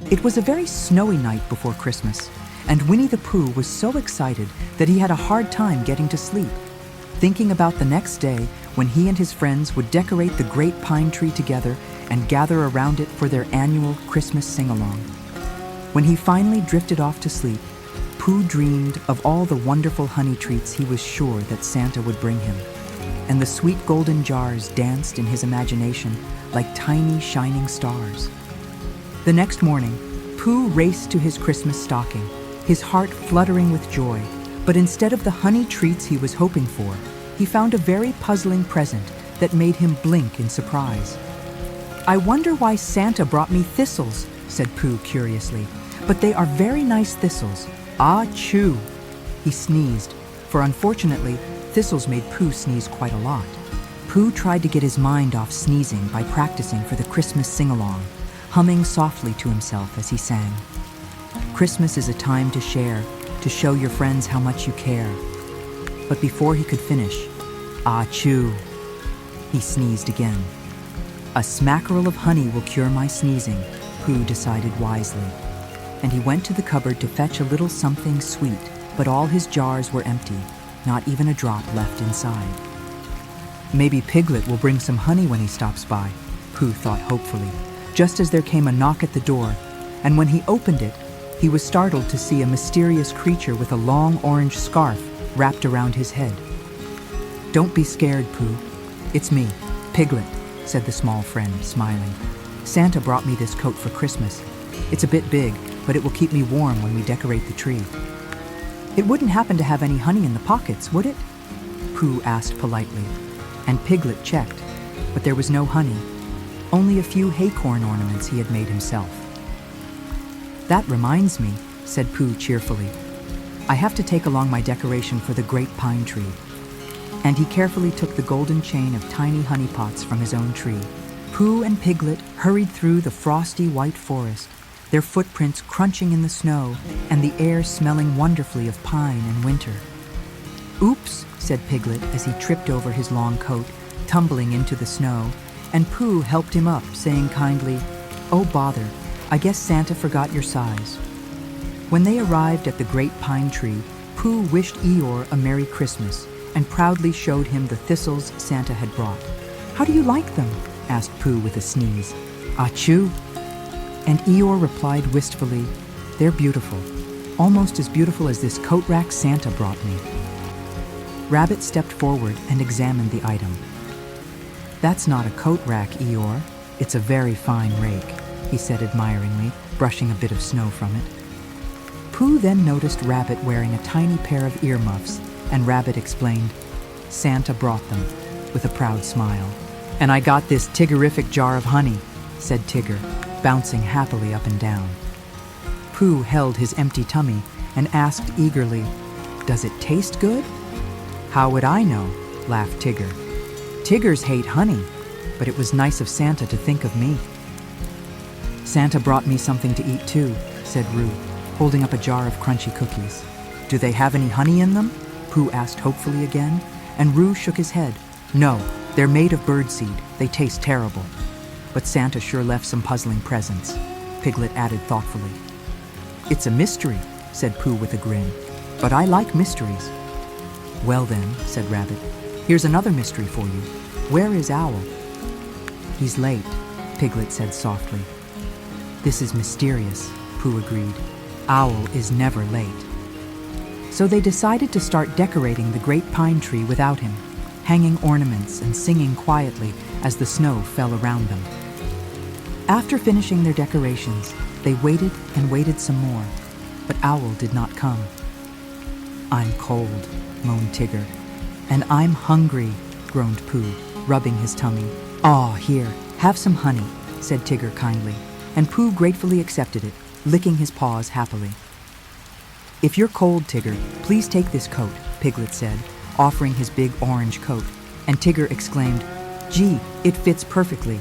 It was a very snowy night before Christmas, and Winnie the Pooh was so excited that he had a hard time getting to sleep, thinking about the next day when he and his friends would decorate the great pine tree together and gather around it for their annual Christmas sing-along. When he finally drifted off to sleep, Pooh dreamed of all the wonderful honey treats he was sure that Santa would bring him, and the sweet golden jars danced in his imagination like tiny shining stars. The next morning, Pooh raced to his Christmas stocking, his heart fluttering with joy, but instead of the honey treats he was hoping for, he found a very puzzling present that made him blink in surprise. "I wonder why Santa brought me thistles," said Pooh curiously, "but they are very nice thistles. Ah-choo!" He sneezed, for unfortunately, thistles made Pooh sneeze quite a lot. Pooh tried to get his mind off sneezing by practicing for the Christmas sing-along, humming softly to himself as he sang. Christmas is a time to share, to show your friends how much you care. But before he could finish, ah-choo, he sneezed again. A smackerel of honey will cure my sneezing, Pooh decided wisely. And he went to the cupboard to fetch a little something sweet, but all his jars were empty, not even a drop left inside. Maybe Piglet will bring some honey when he stops by, Pooh thought hopefully, just as there came a knock at the door, and when he opened it, he was startled to see a mysterious creature with a long orange scarf wrapped around his head. "Don't be scared, Pooh. It's me, Piglet," said the small friend, smiling. "Santa brought me this coat for Christmas. It's a bit big, but it will keep me warm when we decorate the tree." "It wouldn't happen to have any honey in the pockets, would it?" Pooh asked politely, and Piglet checked, but there was no honey, only a few haycorn ornaments he had made himself. "That reminds me," said Pooh cheerfully. "I have to take along my decoration for the great pine tree." And he carefully took the golden chain of tiny honey pots from his own tree. Pooh and Piglet hurried through the frosty white forest, their footprints crunching in the snow and the air smelling wonderfully of pine and winter. "Oops," said Piglet as he tripped over his long coat, tumbling into the snow, and Pooh helped him up, saying kindly, "Oh bother, I guess Santa forgot your size." When they arrived at the great pine tree, Pooh wished Eeyore a Merry Christmas and proudly showed him the thistles Santa had brought. "How do you like them?" asked Pooh with a sneeze. "Achoo!" And Eeyore replied wistfully, "They're beautiful, almost as beautiful as this coat rack Santa brought me." Rabbit stepped forward and examined the item. "That's not a coat rack, Eeyore. It's a very fine rake," he said admiringly, brushing a bit of snow from it. Pooh then noticed Rabbit wearing a tiny pair of earmuffs, and Rabbit explained, "Santa brought them," with a proud smile. "And I got this Tiggerific jar of honey," said Tigger, bouncing happily up and down. Pooh held his empty tummy and asked eagerly, "Does it taste good?" "How would I know?" laughed Tigger. "Tiggers hate honey, but it was nice of Santa to think of me." "Santa brought me something to eat too," said Roo, holding up a jar of crunchy cookies. "Do they have any honey in them?" Pooh asked hopefully again, and Roo shook his head. "No, they're made of birdseed. They taste terrible. But Santa sure left some puzzling presents," Piglet added thoughtfully. "It's a mystery," said Pooh with a grin, "but I like mysteries." "Well then," said Rabbit, "here's another mystery for you. Where is Owl?" "He's late," Piglet said softly. "This is mysterious," Pooh agreed. "Owl is never late." So they decided to start decorating the great pine tree without him, hanging ornaments and singing quietly as the snow fell around them. After finishing their decorations, they waited and waited some more, but Owl did not come. "I'm cold," moaned Tigger. "And I'm hungry," groaned Pooh, rubbing his tummy. "Aw, here, have some honey," said Tigger kindly, and Pooh gratefully accepted it, licking his paws happily. "If you're cold, Tigger, please take this coat," Piglet said, offering his big orange coat, and Tigger exclaimed, "Gee, it fits perfectly."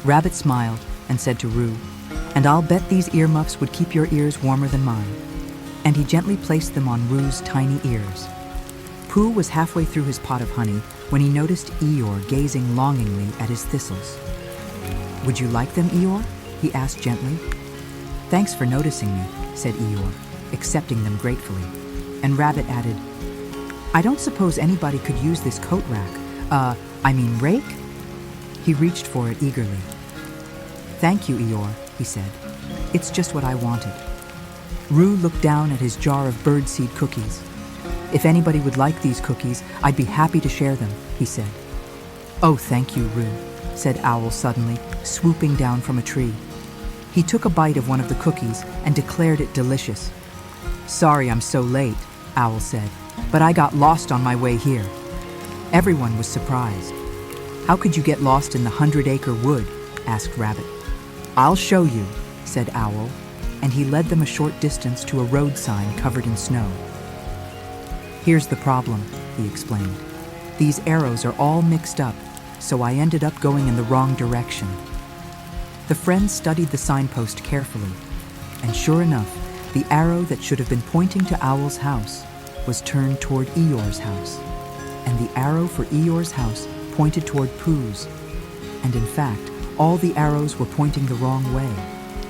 Rabbit smiled and said to Roo, "And I'll bet these earmuffs would keep your ears warmer than mine." And he gently placed them on Roo's tiny ears. Pooh was halfway through his pot of honey when he noticed Eeyore gazing longingly at his thistles. "Would you like them, Eeyore?" he asked gently. Thanks for noticing me, said Eeyore, accepting them gratefully. And Rabbit added, I don't suppose anybody could use this coat rack. Rake? He reached for it eagerly. Thank you, Eeyore, he said. It's just what I wanted. Roo looked down at his jar of birdseed cookies. If anybody would like these cookies, I'd be happy to share them, he said. Oh, thank you, Roo, said Owl suddenly, swooping down from a tree. He took a bite of one of the cookies and declared it delicious. Sorry I'm so late, Owl said, but I got lost on my way here. Everyone was surprised. How could you get lost in the Hundred-Acre Wood? Asked Rabbit. I'll show you, said Owl, and he led them a short distance to a road sign covered in snow. Here's the problem, he explained. These arrows are all mixed up, so I ended up going in the wrong direction. The friends studied the signpost carefully, and sure enough, the arrow that should have been pointing to Owl's house was turned toward Eeyore's house, and the arrow for Eeyore's house pointed toward Pooh's. And in fact, all the arrows were pointing the wrong way.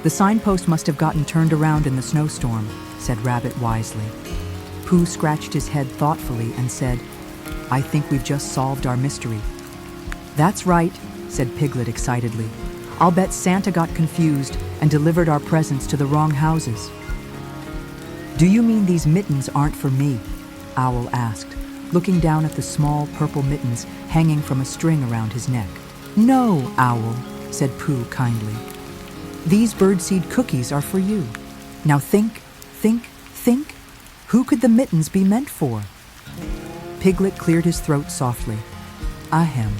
The signpost must have gotten turned around in the snowstorm, said Rabbit wisely. Pooh scratched his head thoughtfully and said, I think we've just solved our mystery. That's right, said Piglet excitedly. I'll bet Santa got confused and delivered our presents to the wrong houses. Do you mean these mittens aren't for me? Owl asked, looking down at the small purple mittens hanging from a string around his neck. No, Owl, said Pooh kindly. These birdseed cookies are for you. Now think. Who could the mittens be meant for? Piglet cleared his throat softly. Ahem.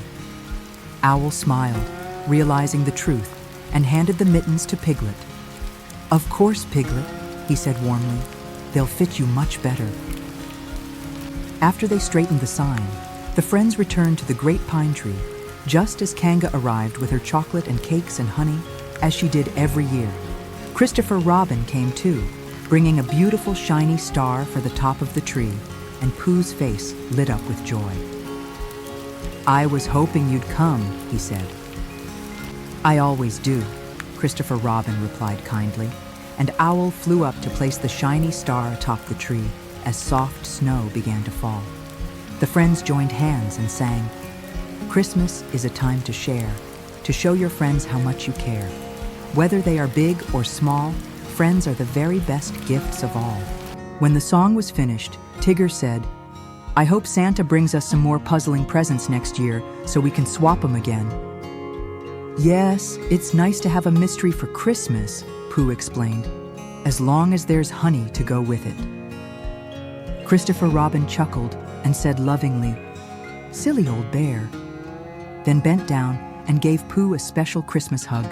Owl smiled, realizing the truth, and handed the mittens to Piglet. Of course, Piglet, he said warmly. They'll fit you much better. After they straightened the sign, the friends returned to the great pine tree, just as Kanga arrived with her chocolate and cakes and honey, as she did every year. Christopher Robin came too, bringing a beautiful shiny star for the top of the tree, and Pooh's face lit up with joy. I was hoping you'd come, he said. I always do, Christopher Robin replied kindly, and Owl flew up to place the shiny star atop the tree as soft snow began to fall. The friends joined hands and sang, Christmas is a time to share, to show your friends how much you care. Whether they are big or small, friends are the very best gifts of all. When the song was finished, Tigger said, I hope Santa brings us some more puzzling presents next year so we can swap them again. Yes, it's nice to have a mystery for Christmas, Pooh explained, as long as there's honey to go with it. Christopher Robin chuckled and said lovingly, Silly old bear, then bent down and gave Pooh a special Christmas hug.